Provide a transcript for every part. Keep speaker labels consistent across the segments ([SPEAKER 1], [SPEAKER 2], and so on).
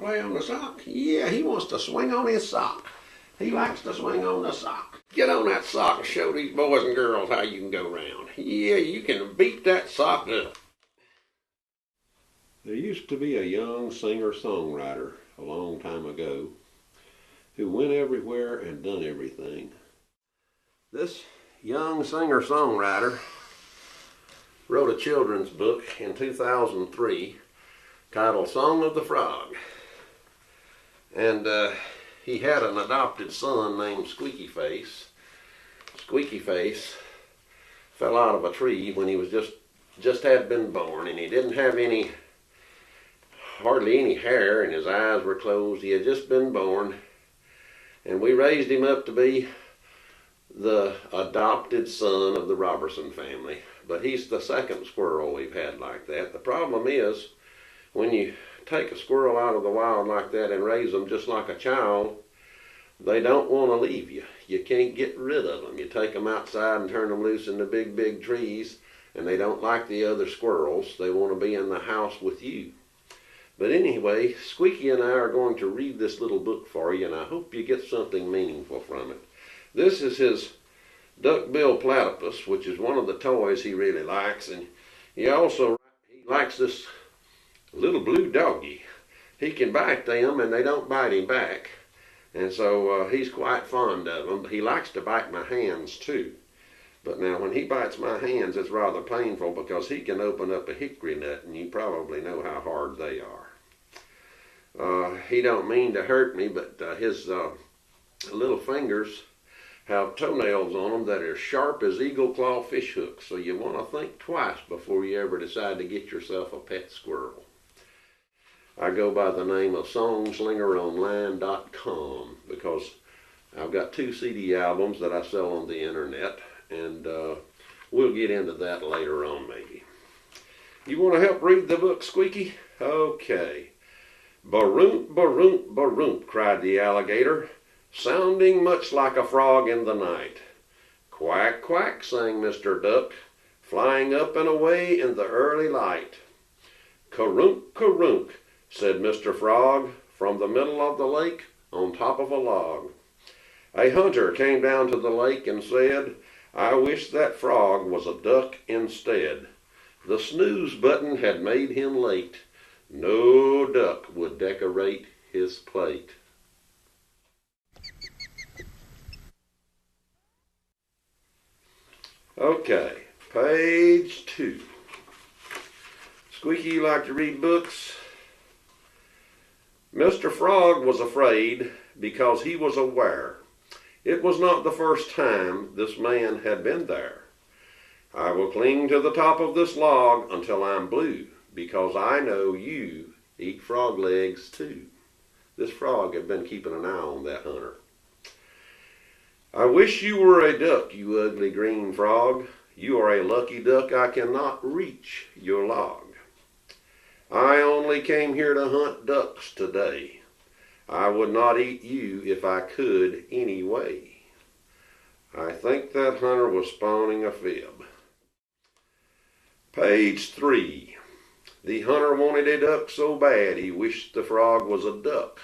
[SPEAKER 1] play on the sock? Yeah, he wants to swing on his sock. He likes to swing on the sock. Get on that sock and show these boys and girls how you can go round. Yeah, you can beat that sock up. There used to be a young singer-songwriter a long time ago who went everywhere and done everything. This young singer-songwriter wrote a children's book in 2003 titled Song of the Frog. And he had an adopted son named Squeaky Face. Squeaky Face fell out of a tree when he was just had been born, and he didn't have hardly any hair, and his eyes were closed. He had just been born, and we raised him up to be the adopted son of the Roberson family. But he's the second squirrel we've had like that. The problem is, when you take a squirrel out of the wild like that and raise them just like a child, they don't want to leave you. You can't get rid of them. You take them outside and turn them loose in the big trees, and they don't like the other squirrels. They want to be in the house with you. But anyway, Squeaky and I are going to read this little book for you, and I hope you get something meaningful from it. This is his duck-billed platypus, which is one of the toys he really likes, and he likes this little blue doggy. He can bite them, and they don't bite him back, and so he's quite fond of them. But he likes to bite my hands too. But now when he bites my hands, it's rather painful because he can open up a hickory nut, and you probably know how hard they are. He don't mean to hurt me, but his little fingers have toenails on them that are sharp as eagle claw fish hooks, so you want to think twice before you ever decide to get yourself a pet squirrel. I go by the name of songslingeronline.com because I've got 2 CD albums that I sell on the internet, and we'll get into that later on maybe. You want to help read the book, Squeaky? Okay. Baroont, baroont, baroont, cried the alligator, sounding much like a frog in the night. Quack, quack, sang Mr. Duck, flying up and away in the early light. Caroonk, caroonk, said Mr. Frog, from the middle of the lake on top of a log. A hunter came down to the lake and said, I wish that frog was a duck instead. The snooze button had made him late. No duck would decorate his plate. Okay, page 2. Squeaky, you like to read books? Mr. Frog was afraid because he was aware it was not the first time this man had been there. I will cling to the top of this log until I'm blue, because I know you eat frog legs too. This frog had been keeping an eye on that hunter. I wish you were a duck, you ugly green frog. You are a lucky duck, I cannot reach your log. I only came here to hunt ducks today. I would not eat you if I could anyway. I think that hunter was spawning a fib. Page 3. The hunter wanted a duck so bad he wished the frog was a duck.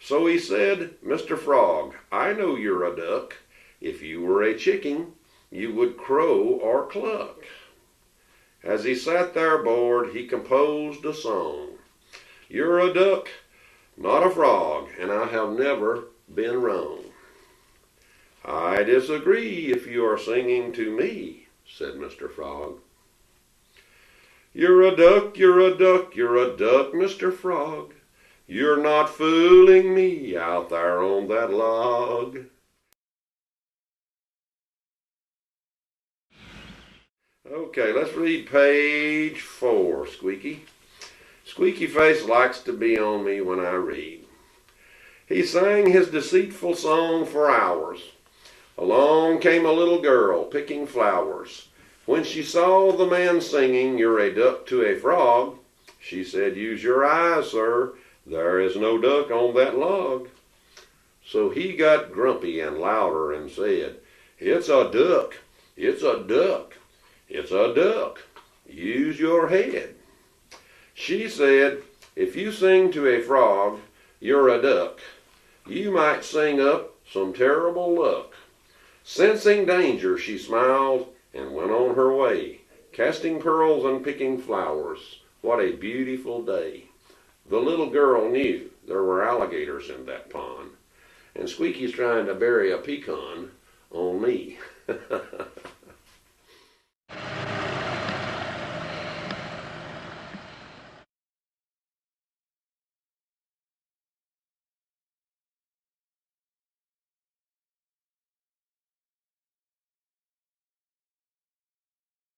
[SPEAKER 1] So he said, Mr. Frog, I know you're a duck. If you were a chicken, you would crow or cluck. As he sat there bored, he composed a song. You're a duck, not a frog, and I have never been wrong. I disagree if you are singing to me, said Mr. Frog. You're a duck, you're a duck, you're a duck, Mr. Frog. You're not fooling me out there on that log. Okay, let's read page 4, Squeaky. Squeaky Face likes to be on me when I read. He sang his deceitful song for hours. Along came a little girl picking flowers. When she saw the man singing, you're a duck to a frog, she said, use your eyes, sir. There is no duck on that log. So he got grumpy and louder and said, it's a duck, it's a duck, it's a duck. Use your head. She said, If you sing to a frog, you're a duck. You might sing up some terrible luck. Sensing danger, she smiled and went on her way, casting pearls and picking flowers. What a beautiful day. The little girl knew there were alligators in that pond, and Squeaky's trying to bury a pecan on me.